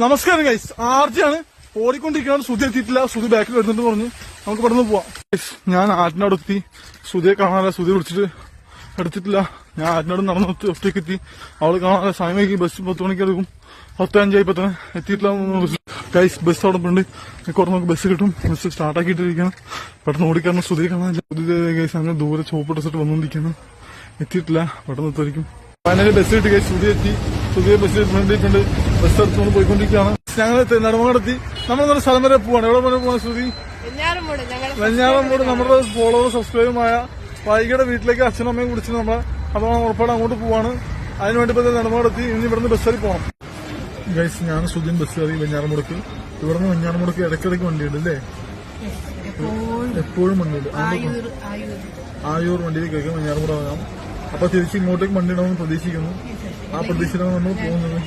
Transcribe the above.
നമസ്കാരം ഗൈസ്, ആർജിയാണ് ഓടിക്കൊണ്ടിരിക്കുകയാണ്. സുധി എത്തിയിട്ടില്ല. സുധി ബാക്കിൽ വരുന്നുണ്ട് പറഞ്ഞു. നമുക്ക് പെട്ടെന്ന് പോവാം. ഞാൻ ആറ്റിനോട് എത്തി. സുധിയെ കാണാതെ സുധി വിളിച്ചിട്ട് എടുത്തിട്ടില്ല. ഞാൻ ആറ്റിനോട് നടന്ന് ഒറ്റയ്ക്ക് എത്തി. അവള് കാണാതെ സമയത്തേക്ക് ബസ് 10 മണിക്ക് എടുക്കും. 10:05 ഇപ്പൊ തന്നെ എത്തിയിട്ടില്ല. ഗൈസ് ബസ് അവിടെ ഉണ്ട്. കുറച്ച് നമുക്ക് ബസ് കിട്ടും. ബസ് സ്റ്റാർട്ടാക്കിയിട്ടിരിക്കുകയാണ്. പെട്ടെന്ന് ഓടിക്കാരണം. സുധിയെ കാണാനില്ല. സുധി ഗൈസ് അങ്ങനെ ദൂരെ ചോപ്പ് ഡ്രസ്സിട്ട് വന്നുകൊണ്ടിരിക്കുകയാണ്. എത്തിയിട്ടില്ല. പെട്ടെന്ന് എത്തായിരിക്കും. ഫൈനലി ബസ് കിട്ടി ഗൈസ്. സുധി എത്തി. സുധിയെ ബസ് വേണ്ടിയിട്ടുണ്ട്. ബസ് എടുത്തുകൊണ്ട് പോയിക്കൊണ്ടിരിക്കുകയാണ്. ഞങ്ങൾ നെടുമങ്ങാടെത്തി. നമ്മൾ നല്ല സ്ഥലം വരെ പോവാണ്. എവിടെ വരെ പോവാണ് സുധി? വെഞ്ഞാറമ്മൂട്. നമ്മുടെ ഫോളോവർ സബ്സ്ക്രൈബുമായ വൈകിയുടെ വീട്ടിലേക്ക് അച്ഛനും അമ്മയും കുടിച്ച് നമ്മളെ അപ്പോൾ ഉറപ്പാട് അങ്ങോട്ട് പോവാണ്. അതിനുവേണ്ടി ഇപ്പൊ നെടുമങ്ങാടെത്തി. ഇനി ഇവിടുന്ന് ബസ് കയറി പോകണം. ഗൈസ് ഞാൻ സുധിയും ബസ് കയറി വെഞ്ഞാറമ്മൂടക്ക്. ഇവിടുന്ന് വെഞ്ഞാറമ്മൂടക്ക് ഇടയ്ക്കിടയ്ക്ക് വണ്ടിയുണ്ട് അല്ലേ? എപ്പോഴും വണ്ടിയുണ്ട്. ആയൂർ വണ്ടിയിൽ കഴിക്കാം. വെഞ്ഞാറമ്മൂട് വാങ്ങാം. അപ്പൊ തിരിച്ച് ഇങ്ങോട്ടേക്ക് വണ്ടി ഉണ്ടാവുമെന്ന് പ്രതീക്ഷിക്കുന്നു. ആ പ്രതീക്ഷയിലാണ് നമ്മൾ പോകുന്നത്.